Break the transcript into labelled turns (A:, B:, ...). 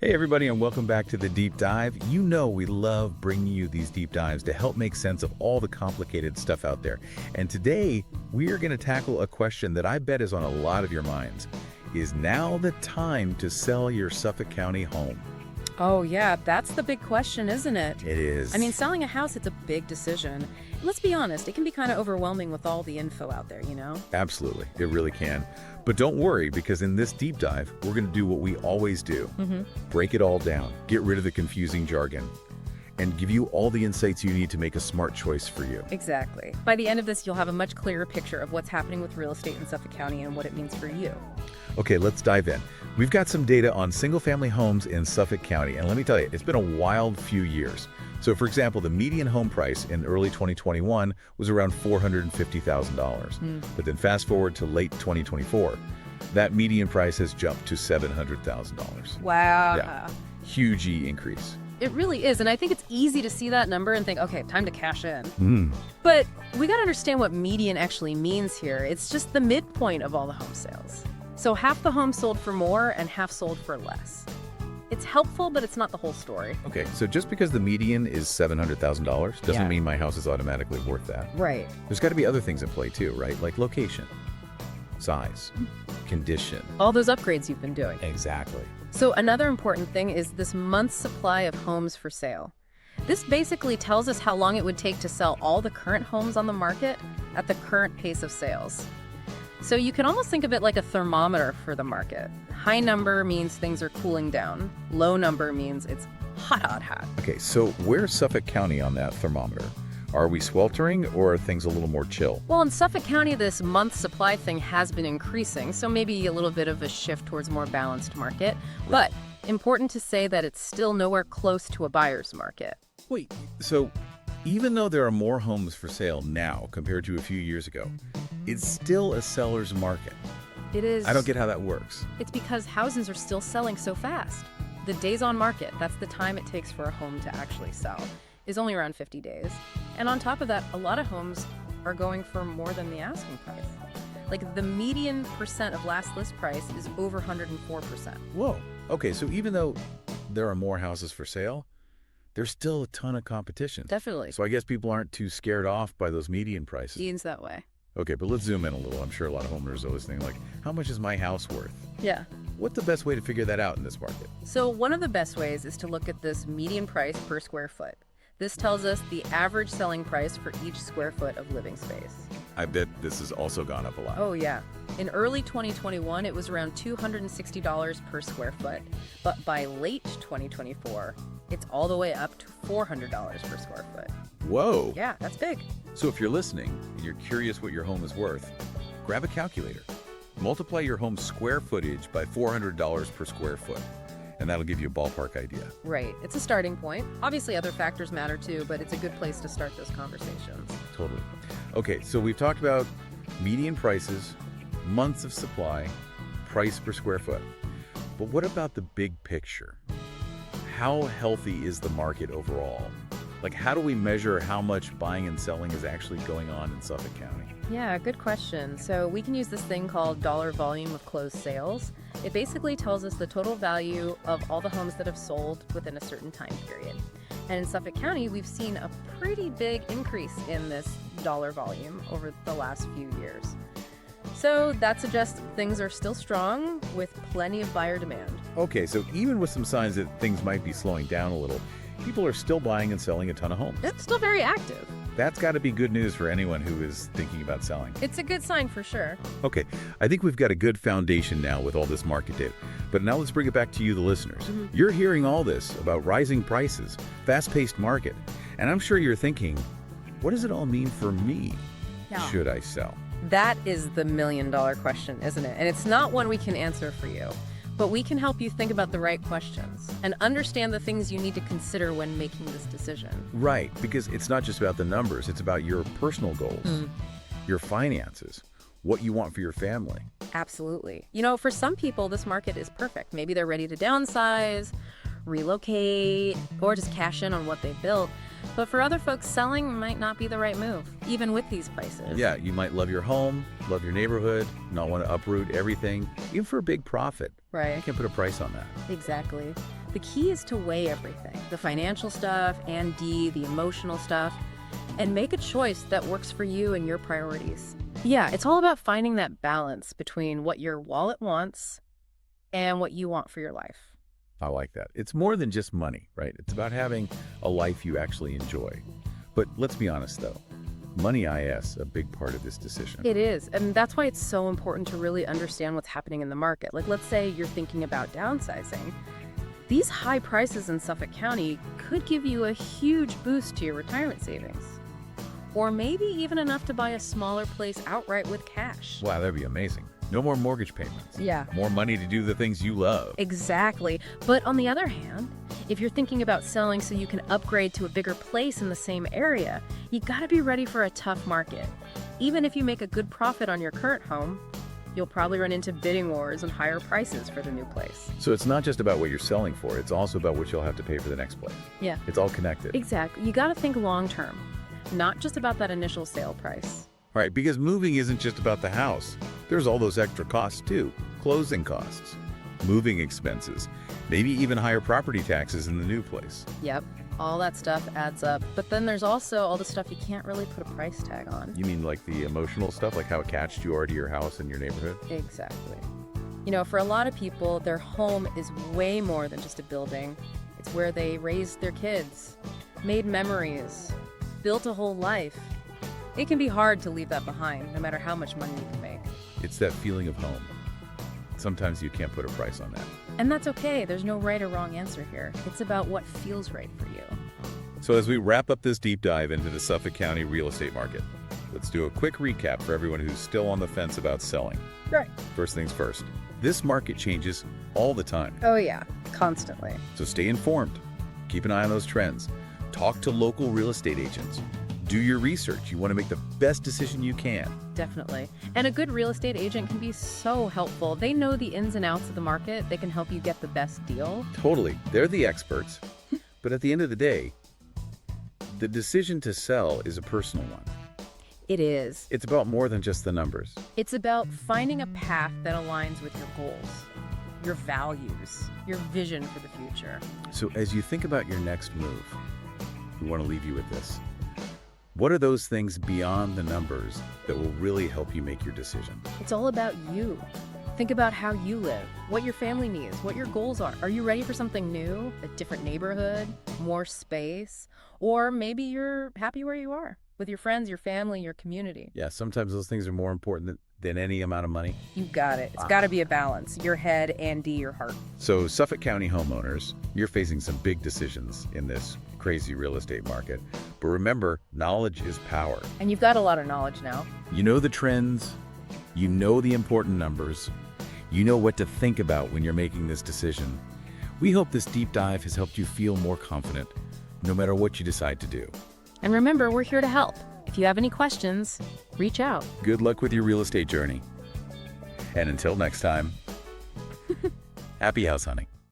A: Hey everybody, and welcome back to the Deep Dive. You know we love bringing you these deep dives to help make sense of all the complicated stuff out there. And today, we are going to tackle a question that I bet is on a lot of your minds. Is now the time to sell your Suffolk County home?
B: Oh yeah, that's the big question, isn't it?
A: It is.
B: I mean, selling a house, it's a big decision. Let's be honest, it can be kind of overwhelming with all the info out there, you know?
A: Absolutely, it really can. But don't worry, because in this deep dive, we're going to do what we always do. Break it all down, get rid of the confusing jargon, and give you all the insights you need to make a smart choice for you.
B: Exactly. By the end of this, you'll have a much clearer picture of what's happening with real estate in Suffolk County and what it means for you.
A: Okay, let's dive in. We've got some data on single-family homes in Suffolk County, and let me tell you, it's been a wild few years. So, for example, the median home price in early 2021 was around $450,000. But then fast forward to late 2024, that median price has jumped to $700,000.
B: Wow.
A: Yeah, huge increase.
B: It really is, and I think it's easy to see that number and think, okay, time to cash in. But we got to understand what median actually means here. It's just the midpoint of all the home sales. So half the homes sold for more and half sold for less. It's helpful, but it's not the whole story.
A: Okay, so just because the median is $700,000 doesn't mean my house is automatically worth that.
B: Right.
A: There's got to be other things in play too, right? Like location, size, condition.
B: All those upgrades you've been doing.
A: Exactly.
B: So another important thing is this month's supply of homes for sale. This basically tells us how long it would take to sell all the current homes on the market at the current pace of sales. So you can almost think of it like a thermometer for the market. High number means things are cooling down. Low number means it's hot, hot, hot.
A: Okay, so where's Suffolk County on that thermometer? Are we sweltering or are things a little more chill?
B: Well, in Suffolk County, this month supply thing has been increasing, so maybe a little bit of a shift towards more balanced market. But important to say that it's still nowhere close to a buyer's market.
A: Wait, so even though there are more homes for sale now compared to a few years ago, it's still a seller's market.
B: It is.
A: I don't get how that works.
B: It's because houses are still selling so fast. The days on market, that's the time it takes for a home to actually sell, is only around 50 days. And on top of that, a lot of homes are going for more than the asking price. Like the median percent of last list price is over 104%.
A: Whoa. Okay, so even though there are more houses for sale, there's still a ton of competition.
B: Definitely.
A: So I guess people aren't too scared off by those median prices.
B: Leans that way.
A: Okay, but let's zoom in a little. I'm sure a lot of homeowners are listening like, how much is my house worth?
B: Yeah.
A: What's the best way to figure that out in this market?
B: So one of the best ways is to look at this median price per square foot. This tells us the average selling price for each square foot of living space.
A: I bet this has also gone up a lot.
B: Oh yeah. In early 2021, it was around $260 per square foot. But by late 2024, it's all the way up to $400 per square foot.
A: Whoa.
B: Yeah, that's big.
A: So if you're listening and you're curious what your home is worth, grab a calculator. Multiply your home's square footage by $400 per square foot, and that'll give you a ballpark idea.
B: Right. It's a starting point. Obviously, other factors matter too, but it's a good place to start those conversations.
A: Totally. Okay, so we've talked about median prices, months of supply, price per square foot. But what about the big picture? How healthy is the market overall? Like, how do we measure how much buying and selling is actually going on in Suffolk County?
B: Yeah, good question. So we can use this thing called dollar volume of closed sales. It basically tells us the total value of all the homes that have sold within a certain time period. And in Suffolk County, we've seen a pretty big increase in this dollar volume over the last few years. So that suggests things are still strong with plenty of buyer demand.
A: Okay, so even with some signs that things might be slowing down a little, people are still buying and selling a ton of homes.
B: It's still very active.
A: That's got to be good news for anyone who is thinking about selling.
B: It's a good sign for sure.
A: Okay, I think we've got a good foundation now with all this market data. But now let's bring it back to you, the listeners. You're hearing all this about rising prices, fast-paced market, and I'm sure you're thinking, what does it all mean for me?
B: Yeah.
A: Should I sell?
B: That is the million-dollar question, isn't it? And it's not one we can answer for you. But we can help you think about the right questions and understand the things you need to consider when making this decision.
A: Right, because it's not just about the numbers, it's about your personal goals, your finances, what you want for your family.
B: Absolutely. You know, for some people, this market is perfect. Maybe they're ready to downsize, relocate, or just cash in on what they've built. But for other folks, selling might not be the right move, even with these prices.
A: Yeah, you might love your home, love your neighborhood, not want to uproot everything, even for a big profit.
B: Right.
A: You can't put a price on that.
B: Exactly. The key is to weigh everything, the financial stuff, and the emotional stuff, and make a choice that works for you and your priorities. Yeah, it's all about finding that balance between what your wallet wants and what you want for your life.
A: I like that. It's more than just money, right? It's about having a life you actually enjoy. But let's be honest, though. Money is a big part of this decision.
B: It is, and that's why it's so important to really understand what's happening in the market. Like, let's say you're thinking about downsizing. These high prices in Suffolk County could give you a huge boost to your retirement savings. Or maybe even enough to buy a smaller place outright with cash.
A: Wow, that'd be amazing. No more mortgage payments.
B: Yeah.
A: More money to do the things you love.
B: Exactly. But on the other hand, if you're thinking about selling so you can upgrade to a bigger place in the same area, you gotta be ready for a tough market. Even if you make a good profit on your current home, you'll probably run into bidding wars and higher prices for the new place.
A: So it's not just about what you're selling for, it's also about what you'll have to pay for the next place.
B: Yeah.
A: It's all connected.
B: Exactly. You gotta think long term, not just about that initial sale price.
A: Right, because moving isn't just about the house. There's all those extra costs too. Closing costs, moving expenses, maybe even higher property taxes in the new place.
B: Yep. All that stuff adds up. But then there's also all the stuff you can't really put a price tag on.
A: You mean like the emotional stuff, like how attached you are to your house and your neighborhood?
B: Exactly. You know, for a lot of people, their home is way more than just a building. It's where they raised their kids, made memories, built a whole life. It can be hard to leave that behind, no matter how much money you can make.
A: It's that feeling of home. Sometimes you can't put a price on that.
B: And that's okay. There's no right or wrong answer here. It's about what feels right for you.
A: So as we wrap up this deep dive into the Suffolk County real estate market, let's do a quick recap for everyone who's still on the fence about selling.
B: Right.
A: First things first, this market changes all the time.
B: Oh yeah, constantly.
A: So stay informed. Keep an eye on those trends. Talk to local real estate agents. Do your research. You want to make the best decision you can.
B: Definitely. And a good real estate agent can be so helpful. They know the ins and outs of the market. They can help you get the best deal.
A: Totally. They're the experts. But at the end of the day, the decision to sell is a personal one.
B: It is.
A: It's about more than just the numbers.
B: It's about finding a path that aligns with your goals, your values, your vision for the future.
A: So as you think about your next move, we want to leave you with this. What are those things beyond the numbers that will really help you make your decision?
B: It's all about you. Think about how you live, what your family needs, what your goals are. Are you ready for something new, a different neighborhood, more space? Or maybe you're happy where you are, with your friends, your family, your community.
A: Yeah, sometimes those things are more important than any amount of money.
B: You got it. It's got to be a balance, your head and your heart.
A: So Suffolk County homeowners, you're facing some big decisions in this crazy real estate market. But remember, knowledge is power.
B: And you've got a lot of knowledge now.
A: You know the trends, you know the important numbers, you know what to think about when you're making this decision. We hope this deep dive has helped you feel more confident, no matter what you decide to do.
B: And remember, we're here to help. If you have any questions, reach out.
A: Good luck with your real estate journey. And until next time, happy house hunting.